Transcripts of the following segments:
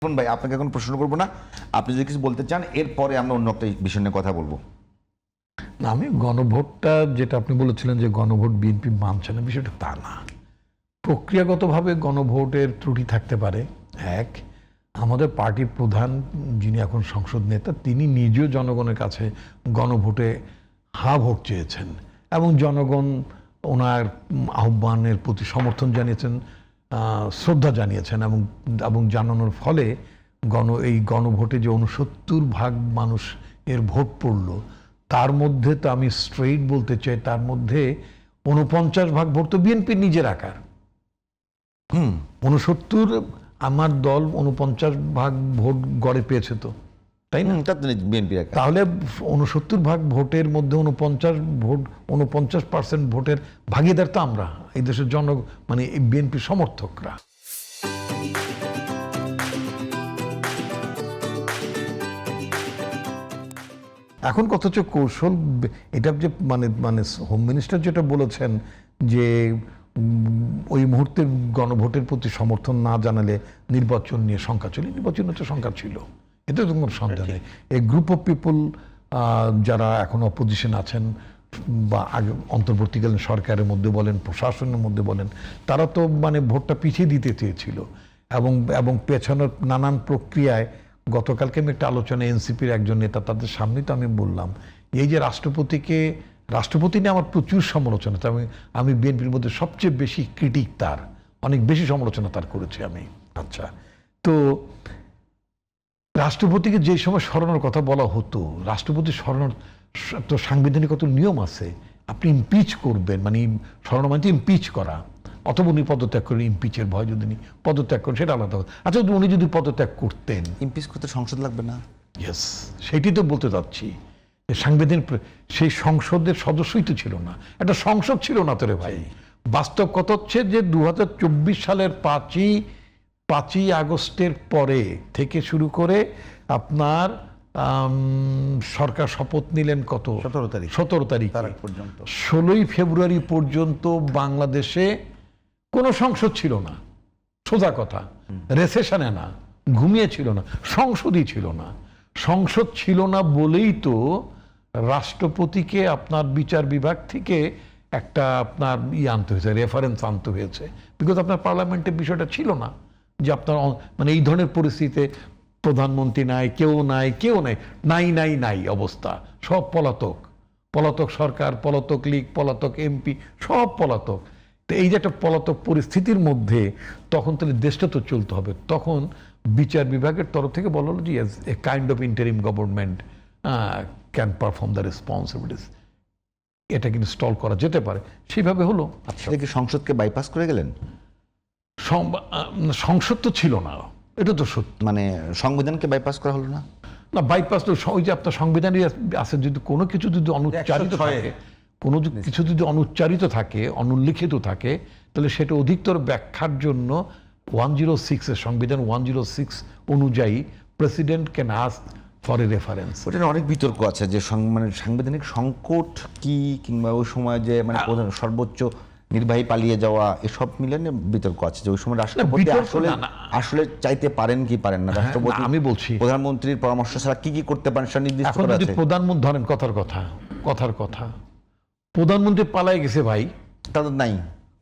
ভাই আপনাকে এখন প্রশ্ন করবো না, আপনি যদি কিছু বলতে চান এরপরে আমরা অন্য একটা বিষয় নিয়ে কথা বলবো। না, আমি গণভোটটা যেটা আপনি বলেছিলেন যে গণভোট বিএনপি মানছে না, বিষয়টা তা না। প্রক্রিয়াগতভাবে গণভোটের ত্রুটি থাকতে পারে। এক, আমাদের পার্টির প্রধান যিনি এখন সংসদ নেতা তিনি নিজেও জনগণের কাছে গণভোটে হা ভোট চেয়েছেন এবং জনগণ ওনার আহ্বানের প্রতি সমর্থন জানিয়েছেন, শ্রদ্ধা জানিয়েছেন এবং জানানোর ফলে এই গণভোটে যে 69% মানুষ এর ভোট পড়ল, তার মধ্যে তো আমি স্ট্রেইট বলতে চাই তার মধ্যে 49% ভোট তো বিএনপির নিজের আকার। 69, আমার দল 49% ভোট গড়ে পেয়েছে, তো তাই না? বিএনপি তাহলে 69% ভোটের মধ্যে 49% ভোটের ভাগিদার তো আমরা, এই দেশের মানে বিএনপি সমর্থকরা। এখন কত হচ্ছে কৌশল, এটা যে মানে হোম মিনিস্টার যেটা বলেছেন যে ওই মুহূর্তে গণভোটের প্রতি সমর্থন না জানালে নির্বাচন নিয়ে শঙ্কা ছিল, নির্বাচনে তো শঙ্কা ছিল, এতে তো কোনো সন্দেহ নেই। এই গ্রুপ অফ পিপল যারা এখন অপোজিশন আছেন বা আগে অন্তর্বর্তীকালীন সরকারের মধ্যে বলেন, প্রশাসনের মধ্যে বলেন, তারা তো মানে ভোটটা পিছিয়ে দিতে চেয়েছিল এবং পেছনের নানান প্রক্রিয়ায়। গতকালকে আমি একটা আলোচনা এনসিপির একজন নেতা তাদের সামনেই তো আমি বললাম, এই যে রাষ্ট্রপতি নিয়ে আমার প্রচুর সমালোচনা, আমি বিএনপির মধ্যে সবচেয়ে বেশি ক্রিটিক তার, অনেক বেশি সমালোচনা তার করেছি আমি। আচ্ছা, তো রাষ্ট্রপতিকে যে সময় সরানোর কথা বলা হতো, রাষ্ট্রপতি সরানোর তো সাংবিধানিক কত নিয়ম আছে, আপনি ইমপিচ করবেন, মানে সরানো মানে ইমপিচ করা, অথবা উনি পদত্যাগ করেন, ইমপিচের ভয় যদি উনি পদত্যাগ করেন সেটা আলাদা। আচ্ছা, উনি যদি পদত্যাগ করতেন, ইমপিচ করতে সংসদ লাগবে না? ইয়েস, সেটি তো বলতে চাচ্ছি। সাংবিধানিক সেই সংসদের সদস্যই তো ছিল না, একটা সংসদ ছিল না তো রে ভাই। বাস্তব কথা হচ্ছে যে 2024 সালের 5ই আগস্টের পরে থেকে শুরু করে আপনার সরকার শপথ নিলেন কত, 17 তারিখ পর্যন্ত, 16ই ফেব্রুয়ারি পর্যন্ত বাংলাদেশে কোনো সংসদ ছিল না। সোজা কথা, রেসেশনে না, ঘুমিয়ে ছিল না, সংসদই ছিল না। সংসদ ছিল না বলেই তো রাষ্ট্রপতিকে আপনার বিচার বিভাগ থেকে একটা আপনার আনতে হয়েছে, রেফারেন্স আনতে হয়েছে, বিকজ আপনার পার্লামেন্টের বিষয়টা ছিল না যে আপনার মানে এই ধরনের পরিস্থিতিতে প্রধানমন্ত্রী নাই, কেউ নাই অবস্থা, সব পলাতক সরকার, পলাতক লীগ, পলাতক এমপি, সব পলাতক। তো এই যে একটা পলাতক পরিস্থিতির মধ্যে তখন তাহলে দেশটা তো চলতে হবে। তখন বিচার বিভাগের তরফ থেকে বলা হলো যে a kind of interim government can perform the responsibilities, এটা কিন্তু ইনস্টল করা যেতে পারে, সেইভাবে হলো। আচ্ছা, কি সংসদকে বাইপাস করে গেলেন? সংসদ তো ছিল না, এটা তো সত্যি। মানে সংবিধানকে বাইপাস করা হলো না? না, বাইপাস তো ওই যে আপনার সংবিধানই আছে, যদি কোনো কিছু যদি অনুচ্চারিত থাকে, কোনো কিছু যদি অনুচ্চারিত থাকে, অনুল্লিখিত থাকে, তাহলে সেটা অধিকতর ব্যাখ্যার জন্য 106 এর সংবিধান 106 অনুযায়ী president can ask for a reference. ওটা অনেক বিতর্ক আছে যে মানে সাংবিধানিক সংকট কি, কিংবা ওই সময় যে মানে সর্বোচ্চ নির্বাহী পালিয়ে যাওয়া, এসব মিলে বিতর্ক আছে যে ওই সময় রাষ্ট্রপতি আসলে চাইতে পারেন কি পারেন না। রাষ্ট্রপতি, আমি বলছি, প্রধানমন্ত্রীর পরামর্শ ছাড়া কি করতে পারেন সেটা নির্দিষ্ট করা আছে। প্রধানমন্ত্রী ধরেন, কথার কথা প্রধানমন্ত্রী পালাই গেছে ভাই, তাদের নাই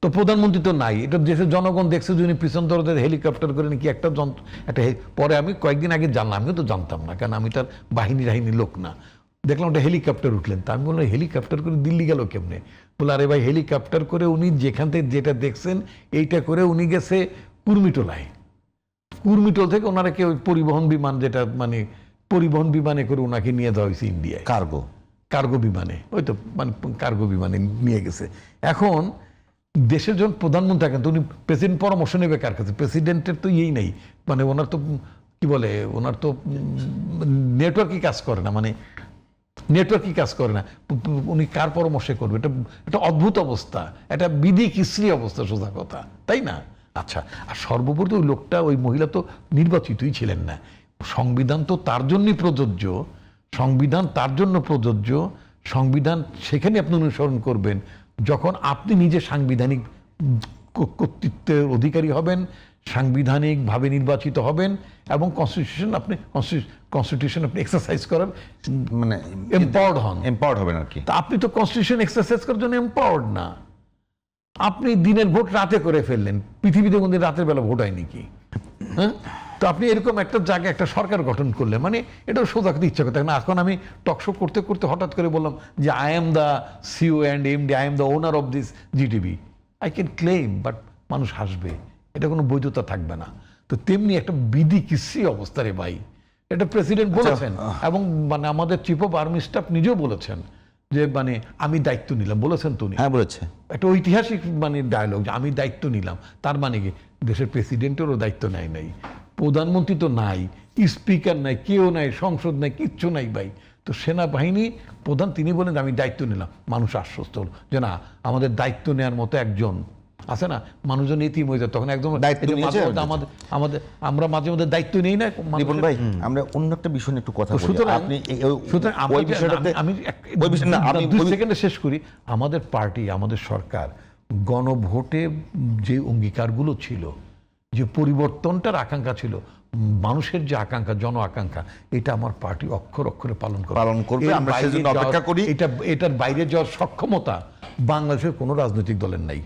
তো প্রধানমন্ত্রী তো নাই। এটা দেশের জনগণ দেখছে, যিনি পিছন দরজা হেলিকপ্টার করে নাকি একটা পরে আমি কয়েকদিন আগে জানলাম, আমিও তো জানতাম না, কারণ আমি তার বাহিনী লোক না। দেখলাম ওটা হেলিকপ্টার উঠলেন, তা আমি বললাম হেলিকপ্টার করে দিল্লি গেল কেমনে? বলে আরে ভাই, হেলিকপ্টার করে উনি যেখান থেকে যেটা দেখছেন এইটা করে উনি গেছে কুর্মিটোলায়, কুর্মিটোল থেকে ওনারাকে ওই পরিবহন বিমান, যেটা মানে পরিবহন বিমানে করে ওনাকে নিয়ে যাওয়া হয়েছে ইন্ডিয়ায়, কার্গো বিমানে, ওই তো মানে কার্গো বিমানে নিয়ে গেছে। এখন দেশের যখন প্রধানমন্ত্রী থাকেন, তো উনি প্রেসিডেন্ট পরামর্শ নেবে কার কাছে? প্রেসিডেন্টের তো নেই, মানে ওনার তো কি বলে, ওনার তো নেটওয়ার্কই কাজ করে না, মানে নেটওয়ার্কই কাজ করে না। উনি কার পরামর্শে করবে? এটা অদ্ভুত অবস্থা, এটা বিধি কিসরি অবস্থা, সোজা কথা, তাই না? আচ্ছা, আর সর্বোপরি ওই লোকটা, ওই মহিলা তো নির্বাচিতই ছিলেন না। সংবিধান তো তার জন্যই প্রযোজ্য, সংবিধান সেখানে আপনি অনুসরণ করবেন যখন আপনি নিজে সাংবিধানিক কর্তৃত্বের অধিকারী হবেন, সাংবিধানিকভাবে নির্বাচিত হবেন এবং কনস্টিটিউশন আপনি এক্সারসাইজ করার মানে এম্পাওয়ার্ড হন। এম্পাওয়ার্ড হবেন আর কি। তা আপনি তো কনস্টিটিউশন এক্সারসাইজ করার জন্য এম্পাওয়ার্ড না। আপনি দিনের ভোট রাতে করে ফেললেন, পৃথিবীতে কোনদিন রাতের বেলা ভোট হয়নি কি? হ্যাঁ, তো আপনি এরকম একটা জায়গায় একটা সরকার গঠন করলেন, মানে এটাও সোজা করতে ইচ্ছা করতে না। এখন আমি টকশো করতে করতে হঠাৎ করে বললাম যে I am the CEO and MD, I am the owner of this GTV, I can claim, but মানুষ হাসবে, এটা কোনো বৈধতা থাকবে না। তো তেমনি একটা বিধি কিসি অবস্থা রে ভাই, এটা প্রেসিডেন্ট বলেছেন এবং মানে আমাদের চিফ অফ আর্মি স্টাফ নিজেও বলেছেন যে মানে আমি দায়িত্ব নিলাম, বলেছেন তো উনি। হ্যাঁ বলেছে, একটা ঐতিহাসিক মানে ডায়লগ যে আমি দায়িত্ব নিলাম। তার মানে কি দেশের প্রেসিডেন্টেরও দায়িত্ব নেয় নাই, প্রধানমন্ত্রী তো নাই, স্পিকার নাই, কেউ নাই, সংসদ নাই, কিচ্ছু নাই ভাই। তো সেনাবাহিনী প্রধান তিনি বলেন আমি দায়িত্ব নিলাম, মানুষ আশ্বস্ত হলো যে না আমাদের দায়িত্ব নেওয়ার মতো একজন আছে না। মানুষজন ইতিম হয়ে যায় তখন একদম দায়িত্ব নিয়েছে। আমাদের আমরা মাঝে মধ্যে দায়িত্ব নেই না। রিপন ভাই আমরা অন্য একটা বিষয় নিয়ে একটু কথা বলি। সুতরাং আপনি ওই বিষয়টাতে আমি 2 সেকেন্ডে শেষ করি। আমাদের পার্টি, আমাদের সরকার গণভোটে যে অঙ্গীকারগুলো ছিল, যে পরিবর্তনটার আকাঙ্ক্ষা ছিল, মানুষের যে আকাঙ্ক্ষা, জন আকাঙ্ক্ষা, এটা আমার পার্টি অক্ষর অক্ষরে পালন করবে। আমরা সেজন্য অপেক্ষা করি। এটার বাইরে যাওয়ার সক্ষমতা বাংলাদেশের কোনো রাজনৈতিক দলের নাই।